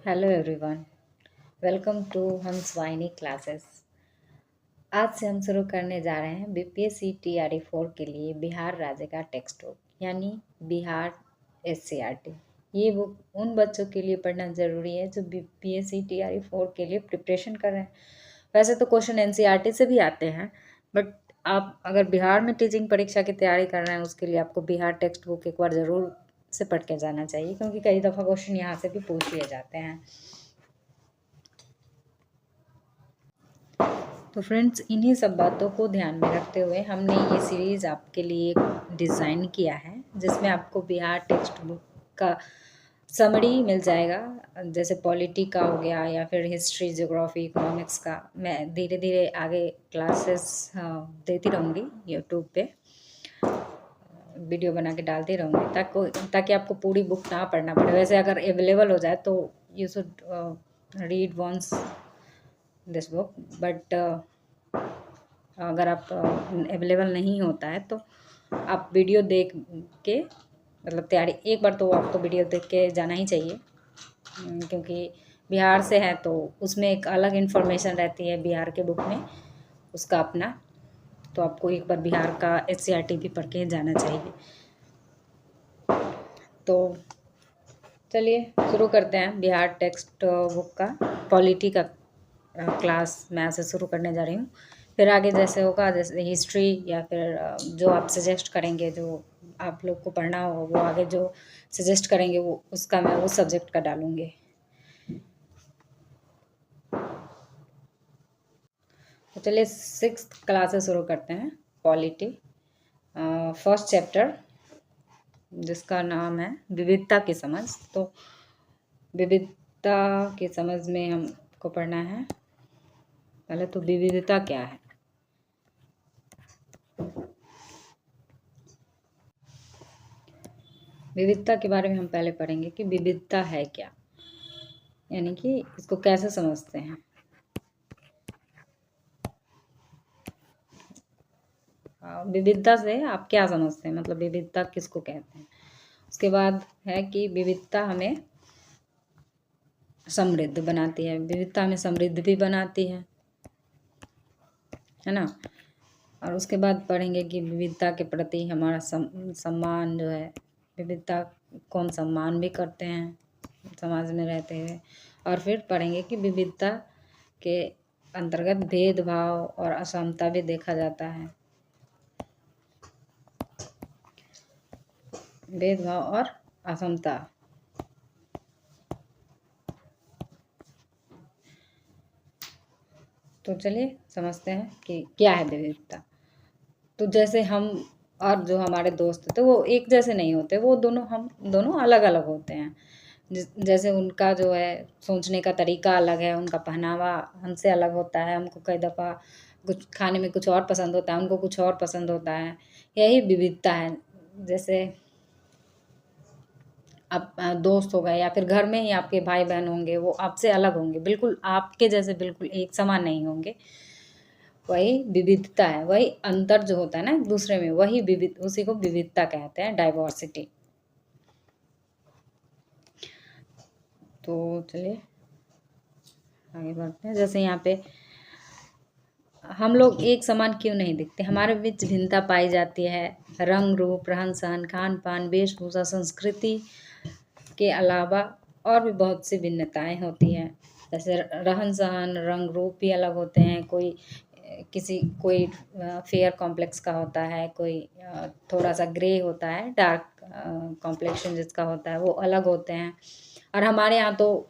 Hello everyone, welcome to हंस वाहिनी classes. आज से हम शुरू करने जा रहे हैं बीपीएससी टीआरई 4 के लिए बिहार राज्य का टेक्स्ट बुक यानी बिहार एससीईआरटी। ये बुक उन बच्चों के लिए पढ़ना ज़रूरी है जो बीपीएससी टीआरई 4 के लिए प्रिपरेशन कर रहे हैं। वैसे तो क्वेश्चन एनसीईआरटी से भी आते हैं, बट आप अगर बिहार में टीचिंग परीक्षा की तैयारी कर रहे हैं उसके लिए आपको बिहार टेक्स्ट बुक एक बार ज़रूर से पढ़ के जाना चाहिए, क्योंकि कई दफ़ा क्वेश्चन यहाँ से भी पूछ लिए जाते हैं। तो फ्रेंड्स, इन्हीं सब बातों को ध्यान में रखते हुए हमने ये सीरीज़ आपके लिए डिज़ाइन किया है, जिसमें आपको बिहार टेक्स्ट बुक का समरी मिल जाएगा। जैसे पॉलिटी का हो गया या फिर हिस्ट्री, ज्योग्राफी, इकोनॉमिक्स का। मैं धीरे धीरे आगे क्लासेस देती रहूँगी यूट्यूब पे, वीडियो बना के डालती रहूँगी ताकि आपको पूरी बुक ना पढ़ना पड़े। वैसे अगर अवेलेबल हो जाए तो you should read once this book, but अगर आप अवेलेबल नहीं होता है तो आप वीडियो देख के, मतलब तैयारी एक बार तो आपको वीडियो देख के जाना ही चाहिए, क्योंकि बिहार से है तो उसमें एक अलग इन्फॉर्मेशन रहती है बिहार के बुक में, उसका अपना। तो आपको एक बार बिहार का एससीईआरटी भी पढ़ के जाना चाहिए। तो चलिए शुरू करते हैं बिहार टेक्स्ट बुक का पॉलिटी का क्लास मैं ऐसे शुरू करने जा रही हूँ। फिर आगे जैसे होगा, जैसे हिस्ट्री या फिर जो आप सजेस्ट करेंगे, जो आप लोग को पढ़ना होगा, वो आगे जो सजेस्ट करेंगे वो उसका मैं उस सब्जेक्ट का डालूँगी। तो चलिए 6th क्लास से शुरू करते हैं। पॉलिटी फर्स्ट चैप्टर, जिसका नाम है विविधता की समझ। तो विविधता की समझ में हमको पढ़ना है पहले तो विविधता क्या है। विविधता के बारे में हम पहले पढ़ेंगे कि विविधता है क्या, यानी कि इसको कैसे समझते हैं। विविधता से आप क्या समझते हैं, मतलब विविधता किसको कहते हैं। उसके बाद है कि विविधता हमें समृद्ध बनाती है, विविधता हमें समृद्ध भी बनाती है ना। और उसके बाद पढ़ेंगे कि विविधता के प्रति हमारा सम्मान जो है, विविधता को हम सम्मान भी करते हैं समाज में रहते हुए। और फिर पढ़ेंगे कि विविधता के अंतर्गत भेदभाव और असमता भी देखा जाता है। भेदभाव और असमता। तो चलिए समझते हैं कि क्या है विविधता। तो जैसे हम और जो हमारे दोस्त होते वो एक जैसे नहीं होते, वो हम दोनों अलग अलग होते हैं। जैसे उनका जो है सोचने का तरीका अलग है, उनका पहनावा हमसे अलग होता है, हमको कई दफ़ा कुछ खाने में कुछ और पसंद होता है, उनको कुछ और पसंद होता है। यही विविधता है। जैसे आप दोस्त हो गए या फिर घर में ही आपके भाई बहन होंगे, वो आपसे अलग होंगे, बिल्कुल आपके जैसे बिल्कुल एक समान नहीं होंगे। वही विविधता है, वही अंतर जो होता है ना एक दूसरे में, वही उसी को विविधता कहते हैं, डाइवर्सिटी। तो चलिए आगे बढ़ते हैं। जैसे यहाँ पे हम लोग एक समान क्यों नहीं दिखते, हमारे बीच भिन्नता पाई जाती है। रंग, रूप, रहन सहन, खान पान, वेशभूषा, संस्कृति के अलावा और भी बहुत सी भिन्नताएं होती हैं। जैसे रहन सहन, रंग रूप भी अलग होते हैं। कोई फेयर कॉम्प्लेक्स का होता है, कोई थोड़ा सा ग्रे होता है, डार्क कॉम्प्लेक्शन जिसका होता है, वो अलग होते हैं। और हमारे यहाँ तो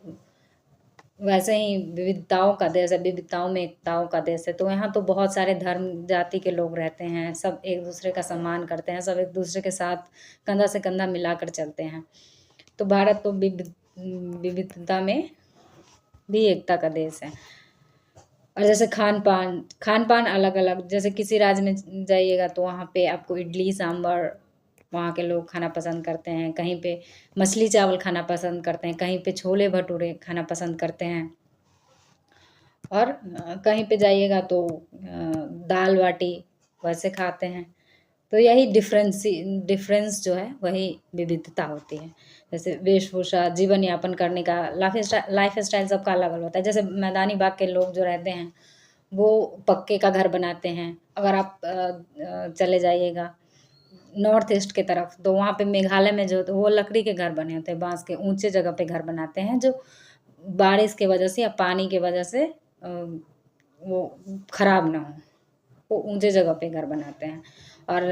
वैसे ही विविधताओं का देश है, विविधताओं में एकताओं का देश है। तो यहाँ तो बहुत सारे धर्म जाति के लोग रहते हैं, सब एक दूसरे का सम्मान करते हैं, सब एक दूसरे के साथ कंधा से कंधा मिलाकर चलते हैं। तो भारत तो विविधता में भी एकता का देश है। और जैसे खान पान अलग अलग, जैसे किसी राज्य में जाइएगा तो वहाँ पे आपको इडली सांभर वहाँ के लोग खाना पसंद करते हैं, कहीं पे मछली चावल खाना पसंद करते हैं, कहीं पे छोले भटूरे खाना पसंद करते हैं। और कहीं पे जाइएगा तो दाल बाटी वैसे खाते हैं। तो यही डिफरेंस जो है वही विविधता होती है। जैसे वेशभूषा, जीवन यापन करने का लाइफ स्टाइल सबका अलग अलग होता है। जैसे मैदानी भाग के लोग जो रहते हैं वो पक्के का घर बनाते हैं। अगर आप चले जाइएगा नॉर्थ ईस्ट के तरफ तो वहाँ पे मेघालय में जो तो वो लकड़ी के घर बने होते हैं, बांस के ऊंचे जगह पे घर बनाते हैं, जो बारिश के वजह से या पानी के वजह से वो खराब ना हो, वो ऊंचे जगह पे घर बनाते हैं। और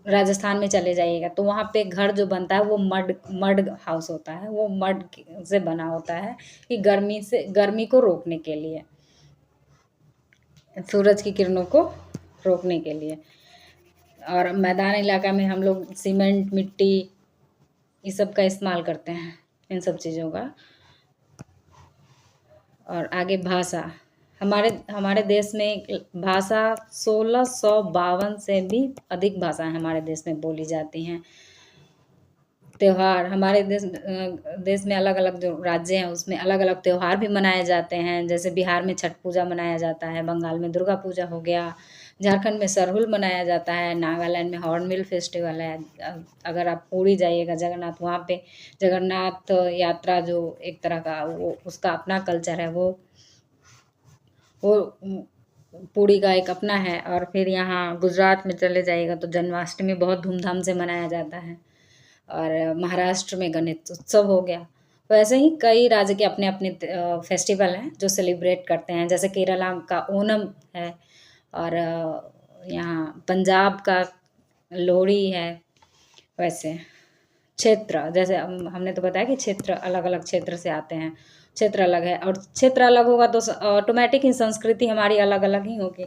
राजस्थान में चले जाइएगा तो वहाँ पे घर जो बनता है वो मड मड हाउस होता है, वो मड से बना होता है कि गर्मी को रोकने के लिए, सूरज की किरणों को रोकने के लिए। और मैदान इलाका में हम लोग सीमेंट, मिट्टी, ये सब का इस्तेमाल करते हैं, इन सब चीज़ों का। और आगे भाषा, हमारे हमारे देश में भाषा 1652 से भी अधिक भाषाएं हमारे देश में बोली जाती हैं। त्योहार, हमारे देश में अलग अलग जो राज्य हैं उसमें अलग अलग त्योहार भी मनाए जाते हैं। जैसे बिहार में छठ पूजा मनाया जाता है, बंगाल में दुर्गा पूजा हो गया, झारखंड में सरहुल मनाया जाता है, नागालैंड में हॉर्नबिल फेस्टिवल है। अगर आप पुरी जाइएगा जगन्नाथ, वहाँ पे जगन्नाथ यात्रा जो एक तरह का वो उसका अपना कल्चर है, वो पुरी का एक अपना है। और फिर यहाँ गुजरात में चले जाइएगा तो जन्माष्टमी बहुत धूमधाम से मनाया जाता है। और महाराष्ट्र में गणेश उत्सव हो गया। तो ऐसे ही कई राज्य के अपने अपने फेस्टिवल हैं जो सेलिब्रेट करते हैं। जैसे केरला का ओनम है, और यहाँ पंजाब का लोहड़ी है। वैसे क्षेत्र, जैसे हमने तो बताया कि क्षेत्र अलग अलग क्षेत्र से आते हैं, क्षेत्र अलग है, और क्षेत्र अलग होगा तो ऑटोमेटिक ही संस्कृति हमारी अलग अलग ही होगी।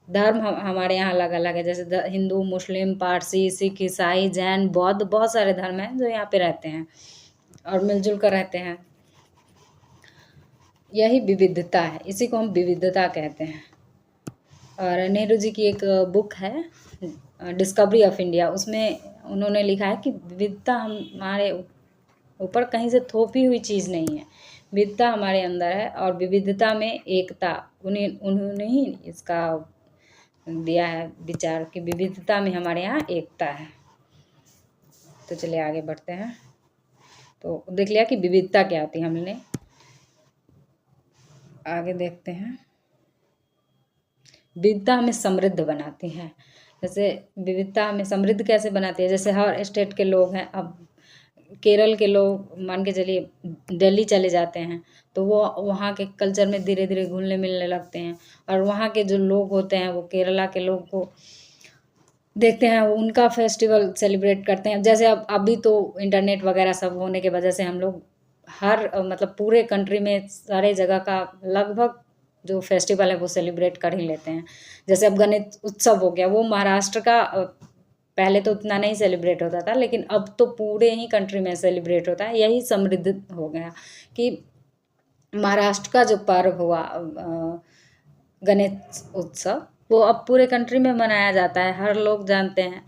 धर्म हमारे यहाँ अलग अलग है। जैसे हिंदू, मुस्लिम, पारसी, सिख, ईसाई, जैन, बौद्ध, बहुत सारे धर्म हैं जो यहाँ पे रहते हैं और मिलजुल कर रहते हैं। यही विविधता है, इसी को हम विविधता कहते हैं। और नेहरू जी की एक बुक है डिस्कवरी ऑफ इंडिया, उसमें उन्होंने लिखा है कि विविधता हमारे ऊपर कहीं से थोपी हुई चीज़ नहीं है, विविधता हमारे अंदर है, और विविधता में एकता, उन्होंने ही इसका दिया है विचार कि विविधता में हमारे यहाँ एकता है। तो चलिए आगे बढ़ते हैं। तो देख लिया कि विविधता क्या होती है हमने, आगे देखते हैं। विविधता हमें समृद्ध बनाती है। जैसे विविधता हमें समृद्ध कैसे बनाती है, जैसे हर स्टेट के लोग हैं। अब केरल के लोग मान के चलिए दिल्ली चले जाते हैं तो वो वहाँ के कल्चर में धीरे धीरे घुलने मिलने लगते हैं, और वहाँ के जो लोग होते हैं वो केरला के लोग को देखते हैं, वो उनका फेस्टिवल सेलिब्रेट करते हैं। जैसे अब अभी तो इंटरनेट वगैरह सब होने की वजह से हम लोग हर मतलब पूरे कंट्री में सारे जगह का लगभग जो फेस्टिवल है वो सेलिब्रेट कर ही लेते हैं। जैसे अब गणेश उत्सव हो गया, वो महाराष्ट्र का पहले तो उतना नहीं सेलिब्रेट होता था, लेकिन अब तो पूरे ही कंट्री में सेलिब्रेट होता है। यही समृद्ध हो गया कि महाराष्ट्र का जो पर्व हुआ गणेश उत्सव, वो अब पूरे कंट्री में मनाया जाता है, हर लोग जानते हैं।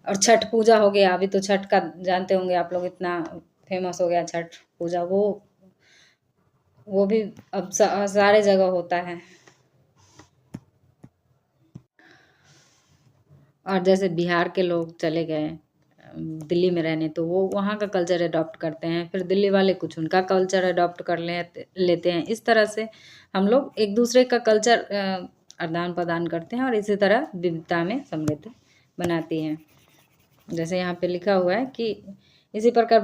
और छठ पूजा हो गया, अभी तो छठ का जानते होंगे आप लोग, इतना फेमस हो गया छठ पूजा, वो भी अब सारे जगह होता है। और जैसे बिहार के लोग चले गए दिल्ली में रहने तो वो वहाँ का कल्चर अडॉप्ट करते हैं, फिर दिल्ली वाले कुछ उनका कल्चर अडॉप्ट कर लेते हैं। इस तरह से हम लोग एक दूसरे का कल्चर आदान प्रदान करते हैं, और इसी तरह विविधता में समृद्ध बनाती हैं। जैसे यहाँ पे लिखा हुआ है कि इसी प्रकार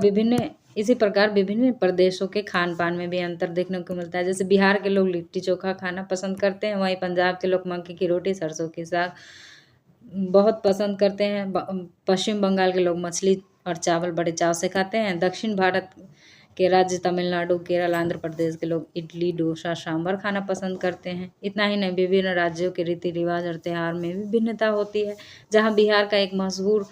विभिन्न प्रदेशों के खान पान में भी अंतर देखने को मिलता है। जैसे बिहार के लोग लिट्टी चोखा खाना पसंद करते हैं, वहीं पंजाब के लोग मक्के की रोटी, सरसों के साग बहुत पसंद करते हैं। पश्चिम बंगाल के लोग मछली और चावल बड़े चाव से खाते हैं। दक्षिण भारत के राज्य तमिलनाडु, केरल, आंध्र प्रदेश के लोग इडली, डोसा, सांभर खाना पसंद करते हैं। इतना ही नहीं, विभिन्न राज्यों के रीति रिवाज और त्यौहार में भी भिन्नता होती है। जहाँ बिहार का एक मशहूर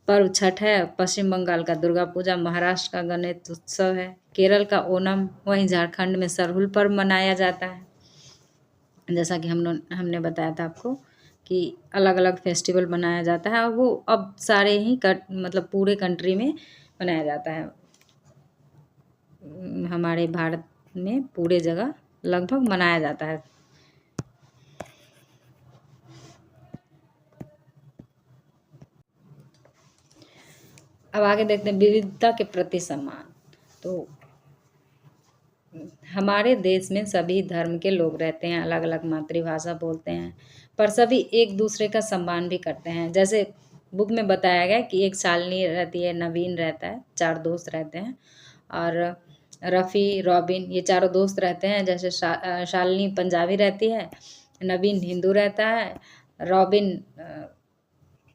पर्व छठ है, पश्चिम बंगाल का दुर्गा पूजा, महाराष्ट्र का गणेश उत्सव है, केरल का ओणम, वहीं झारखंड में सरहुल पर्व मनाया जाता है। जैसा कि हमने बताया था आपको कि अलग अलग फेस्टिवल मनाया जाता है, और वो अब सारे ही मतलब पूरे कंट्री में मनाया जाता है। हमारे भारत में पूरे जगह लगभग मनाया जाता है। अब आगे देखते हैं विविधता के प्रति सम्मान। तो हमारे देश में सभी धर्म के लोग रहते हैं, अलग अलग मातृभाषा बोलते हैं, पर सभी एक दूसरे का सम्मान भी करते हैं। जैसे बुक में बताया गया कि एक शालिनी रहती है, नवीन रहता है, 4 दोस्त रहते हैं, और रफ़ी, रॉबिन, ये चारों दोस्त रहते हैं। जैसे शालिनी पंजाबी रहती है, नवीन हिंदू रहता है, रॉबिन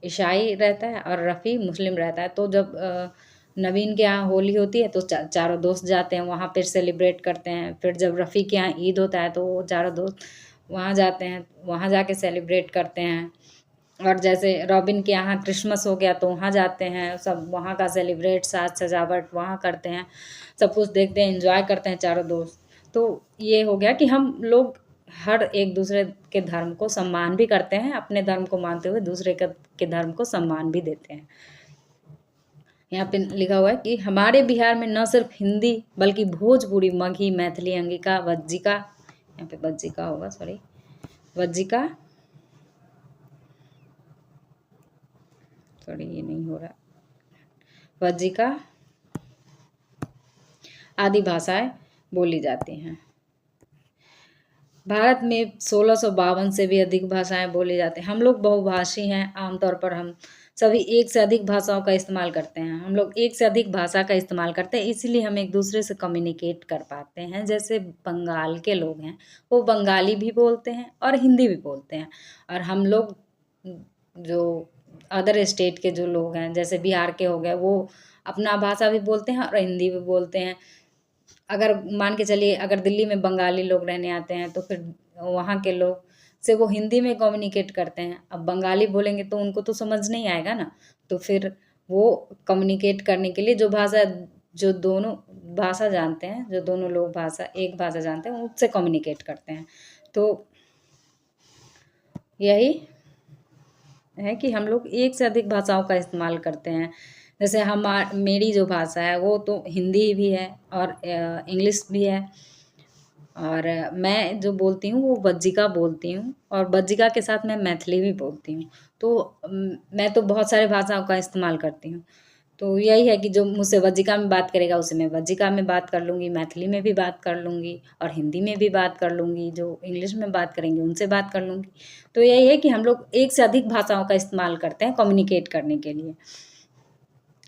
ईसाई रहता है, और रफ़ी मुस्लिम रहता है। तो जब नवीन के यहाँ होली होती है तो चारों दोस्त जाते हैं वहाँ पर सेलिब्रेट करते हैं। फिर जब रफ़ी के यहाँ ईद होता है तो वो चारों दोस्त वहाँ जाते हैं, वहाँ जाके सेलिब्रेट करते हैं। और जैसे रॉबिन के यहाँ क्रिसमस हो गया तो वहाँ जाते हैं, सब वहाँ का सेलिब्रेट, साज सजावट वहाँ करते हैं, सब कुछ देखते हैं, एंजॉय करते हैं चारों दोस्त। तो ये हो गया कि हम लोग हर एक दूसरे के धर्म को सम्मान भी करते हैं, अपने धर्म को मानते हुए दूसरे के धर्म को सम्मान भी देते हैं। यहाँ पे लिखा हुआ है कि हमारे बिहार में न सिर्फ हिंदी बल्कि भोजपुरी, मगही, मैथिली, अंगिका, वज्जिका, यहाँ पे वज्जिका होगा, सॉरी, वज्जिका, सॉरी ये नहीं हो रहा, वज्जिका आदि भाषाएं बोली जाती हैं। भारत में 1652 से भी अधिक भाषाएं बोली जाती हैं। हम लोग बहुभाषी हैं, आमतौर पर हम सभी एक से अधिक भाषाओं का इस्तेमाल करते हैं। हम लोग एक से अधिक भाषा का इस्तेमाल करते हैं, इसीलिए हम एक दूसरे से कम्युनिकेट कर पाते हैं। जैसे बंगाल के लोग हैं, वो बंगाली भी बोलते हैं और हिंदी भी बोलते हैं, और हम लोग जो अदर स्टेट के जो लोग हैं, जैसे बिहार के हो गए, वो अपना भाषा भी बोलते हैं और हिंदी भी बोलते हैं। अगर मान के चलिए, अगर दिल्ली में बंगाली लोग रहने आते हैं तो फिर वहाँ के लोग से वो हिंदी में कम्युनिकेट करते हैं। अब बंगाली बोलेंगे तो उनको तो समझ नहीं आएगा ना, तो फिर वो कम्युनिकेट करने के लिए जो भाषा, जो दोनों भाषा जानते हैं, जो दोनों लोग भाषा एक भाषा जानते हैं, उससे कम्युनिकेट करते हैं। तो यही है कि हम लोग एक से अधिक भाषाओं का इस्तेमाल करते हैं। जैसे मेरी जो भाषा है वो तो हिंदी भी है और इंग्लिश भी है, और मैं जो बोलती हूँ वो वज्जिका बोलती हूँ, और वज्जिका के साथ मैं मैथिली भी बोलती हूँ। तो मैं तो बहुत सारे भाषाओं का इस्तेमाल करती हूँ। तो यही है कि जो मुझसे वज्जिका में बात करेगा उससे मैं वज्जिका में बात कर लूँगी, मैथिली में भी बात कर लूँगी, और हिंदी में भी बात कर लूँगी। जो इंग्लिश में बात करेंगे उनसे बात कर लूँगी। तो यही है कि हम लोग एक से अधिक भाषाओं का इस्तेमाल करते हैं कम्युनिकेट करने के लिए,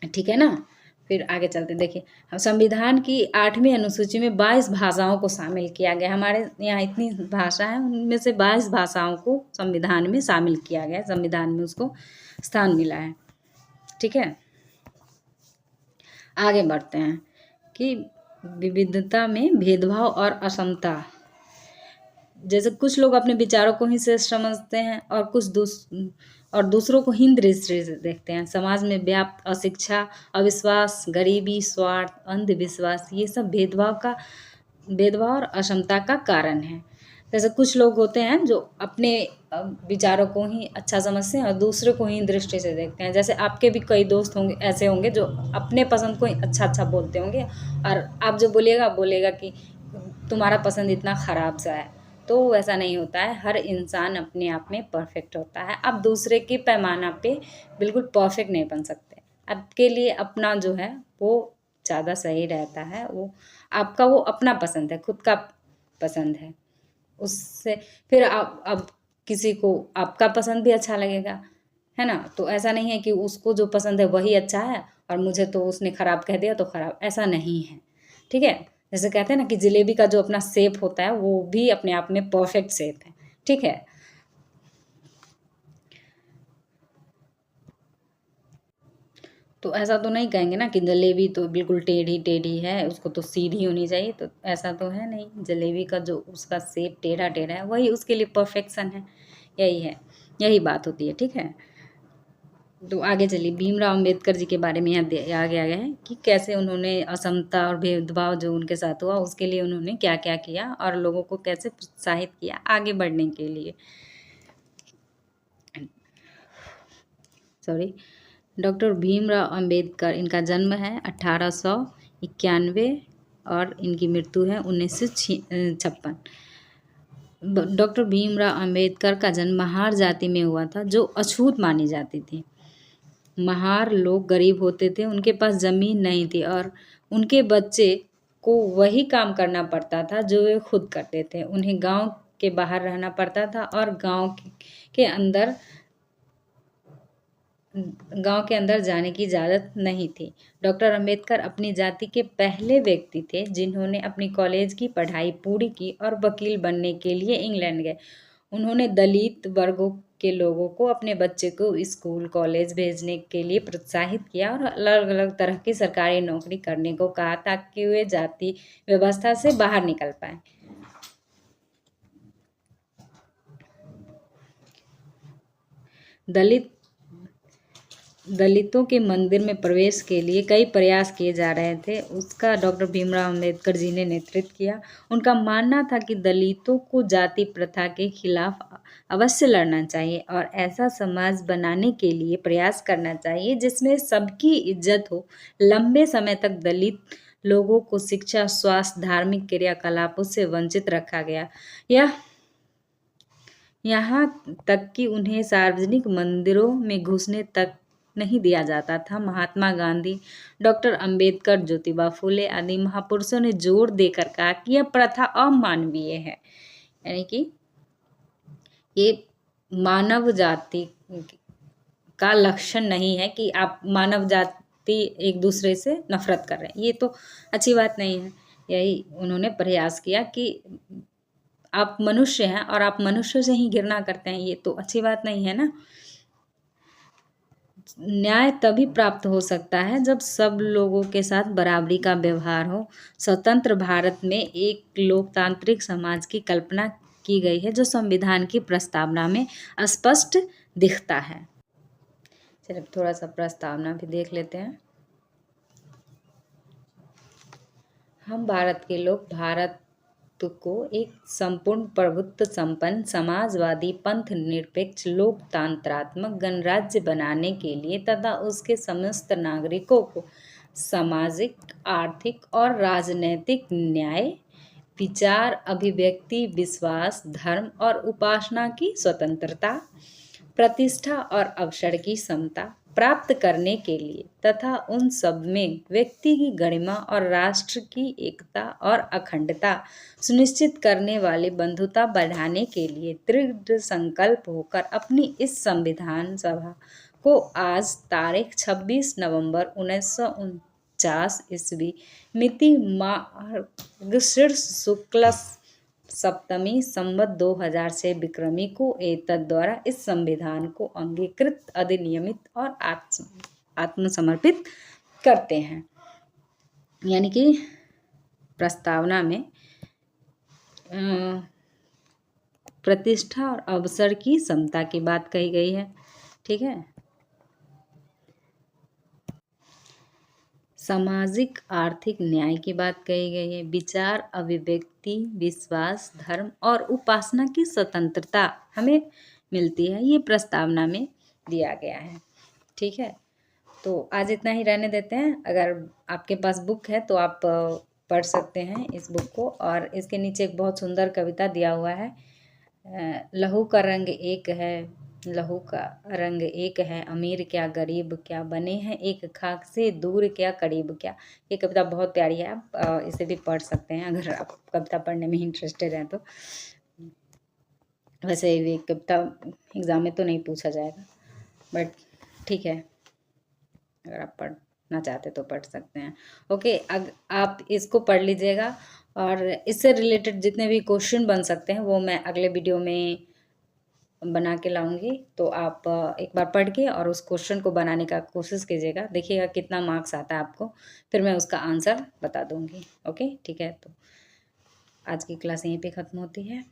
ठीक है ना। फिर आगे चलते देखिए, हम संविधान की 8वीं अनुसूची में 22 भाषाओं को शामिल किया गया। हमारे यहाँ इतनी भाषा है, उनमें से 22 भाषाओं को संविधान में शामिल किया गया, संविधान में उसको स्थान मिला है, ठीक है। आगे बढ़ते हैं कि विविधता में भेदभाव और असमता। जैसे कुछ लोग अपने विचारों को ही श्रेष्ठ समझते हैं और दूसरों को हीन दृष्टि से देखते हैं। समाज में व्याप्त अशिक्षा, अविश्वास, गरीबी, स्वार्थ, अंधविश्वास, ये सब भेदभाव और असमता का कारण है। जैसे कुछ लोग होते हैं जो अपने विचारों को ही अच्छा समझते हैं और दूसरे को हीन दृष्टि से देखते हैं। जैसे आपके भी कई दोस्त होंगे, ऐसे होंगे जो अपने पसंद को ही अच्छा बोलते होंगे, और आप जो बोलेगा कि तुम्हारा पसंद इतना ख़राब सा है। तो वैसा नहीं होता है, हर इंसान अपने आप में परफेक्ट होता है। आप दूसरे के पैमाना पे बिल्कुल परफेक्ट नहीं बन सकते। आपके लिए अपना जो है वो ज़्यादा सही रहता है, वो आपका वो अपना पसंद है, खुद का पसंद है। उससे फिर अब किसी को आपका पसंद भी अच्छा लगेगा, है ना। तो ऐसा नहीं है कि उसको जो पसंद है वही अच्छा है और मुझे तो उसने ख़राब कह दिया तो ख़राब, ऐसा नहीं है, ठीक है। जैसे कहते हैं ना कि जलेबी का जो अपना शेप होता है वो भी अपने आप में परफेक्ट शेप है, ठीक है। तो ऐसा तो नहीं कहेंगे ना कि जलेबी तो बिल्कुल टेढ़ी है, उसको तो सीधी होनी चाहिए, तो ऐसा तो है नहीं। जलेबी का जो उसका शेप टेढ़ा है वही उसके लिए परफेक्शन है, यही है, यही बात होती है, ठीक है। तो आगे चलिए, भीमराव अंबेडकर जी के बारे में यहाँ दिया गया है कि कैसे उन्होंने असमता और भेदभाव जो उनके साथ हुआ उसके लिए उन्होंने क्या क्या किया और लोगों को कैसे प्रोत्साहित किया आगे बढ़ने के लिए। सॉरी, डॉक्टर भीमराव अंबेडकर, इनका जन्म है 1891 और इनकी मृत्यु है 1956। डॉक्टर भीमराव अंबेडकर का जन्म महार जाति में हुआ था जो अछूत मानी जाती थी। महार लोग गरीब होते थे, उनके पास ज़मीन नहीं थी और उनके बच्चे को वही काम करना पड़ता था जो वे खुद करते थे। उन्हें गांव के बाहर रहना पड़ता था और के अंदर गांव के अंदर जाने की इजाज़त नहीं थी। डॉक्टर अंबेडकर अपनी जाति के पहले व्यक्ति थे जिन्होंने अपनी कॉलेज की पढ़ाई पूरी की और वकील बनने के लिए इंग्लैंड गए। उन्होंने दलित वर्गों के लोगों को अपने बच्चे को स्कूल कॉलेज भेजने के लिए प्रोत्साहित किया और अलग अलग तरह की सरकारी नौकरी करने को कहा ताकि वे जाति व्यवस्था से बाहर निकल पाए। दलितों के मंदिर में प्रवेश के लिए कई प्रयास किए जा रहे थे। उसका डॉक्टर भीमराव अंबेडकर जी ने नेतृत्व किया। उनका मानना था कि दलितों को जाति प्रथा के खिलाफ अवश्य लड़ना चाहिए और ऐसा समाज बनाने के लिए प्रयास करना चाहिए जिसमें सबकी इज्जत हो। लंबे समय तक दलित लोगों को शिक्षा, स्वास्थ्य, धार्मिक क्रियाकलापों से वंचित रखा गया। यहाँ तक कि उन्हें सार्वजनिक मंदिरों में घुसने तक नहीं दिया जाता था। महात्मा गांधी, डॉक्टर अंबेडकर, ज्योतिबा फूले आदि महापुरुषों ने जोर देकर कहा कि यह प्रथा अमानवीय है, यानी कि ये मानव जाति का लक्षण नहीं है कि आप मानव जाति एक दूसरे से नफरत कर रहे हैं, ये तो अच्छी बात नहीं है। यही उन्होंने प्रयास किया कि आप मनुष्य हैं और आप मनुष्य से ही घृणा करते हैं, ये तो अच्छी बात नहीं है ना। न्याय तभी प्राप्त हो सकता है जब सब लोगों के साथ बराबरी का व्यवहार हो। स्वतंत्र भारत में एक लोकतांत्रिक समाज की कल्पना की गई है जो संविधान की प्रस्तावना में स्पष्ट दिखता है। चलिए थोड़ा सा प्रस्तावना भी देख लेते हैं। हम भारत के लोग भारत को एक संपूर्ण प्रभुत्व संपन्न समाजवादी पंथ निरपेक्ष लोकतंत्रात्मक गणराज्य बनाने के लिए तथा उसके समस्त नागरिकों को सामाजिक, आर्थिक और राजनैतिक न्याय, विचार, अभिव्यक्ति, विश्वास, धर्म और उपासना की स्वतंत्रता, प्रतिष्ठा और अवसर की समता प्राप्त करने के लिए तथा उन सब में व्यक्ति की गरिमा और राष्ट्र की एकता और अखंडता सुनिश्चित करने वाली बंधुता बढ़ाने के लिए दृढ़ संकल्प होकर अपनी इस संविधान सभा को आज तारीख 26 नवंबर 1949 ईस्वी मिति मार्गशीर्ष शुक्ल सप्तमी संवत 2000 से विक्रमी को एतद द्वारा इस संविधान को अंगीकृत, अधिनियमित और आत्मसमर्पित करते हैं। यानी कि प्रस्तावना में प्रतिष्ठा और अवसर की समता की बात कही गई है। ठीक है। सामाजिक आर्थिक न्याय की बात कही गई है। विचार, अभिव्यक्ति, विश्वास, धर्म और उपासना की स्वतंत्रता हमें मिलती है, ये प्रस्तावना में दिया गया है। ठीक है, तो आज इतना ही रहने देते हैं। अगर आपके पास बुक है तो आप पढ़ सकते हैं इस बुक को। और इसके नीचे एक बहुत सुंदर कविता दिया हुआ है। लहू का रंग एक है, लहू का रंग एक है, अमीर क्या गरीब क्या, बने हैं एक खाक से दूर क्या करीब क्या। ये कविता बहुत प्यारी है, आप इसे भी पढ़ सकते हैं अगर आप कविता पढ़ने में इंटरेस्टेड हैं तो। वैसे ये कविता एग्ज़ाम में तो नहीं पूछा जाएगा, बट ठीक है, अगर आप पढ़ना चाहते तो पढ़ सकते हैं। ओके, आप इसको पढ़ लीजिएगा और इससे रिलेटेड जितने भी क्वेश्चन बन सकते हैं वो मैं अगले वीडियो में बना के लाऊंगी। तो आप एक बार पढ़ के और उस क्वेश्चन को बनाने का कोशिश कीजिएगा, देखिएगा कितना मार्क्स आता है आपको, फिर मैं उसका आंसर बता दूंगी। ओके, ठीक है, तो आज की क्लास यहीं पे ख़त्म होती है।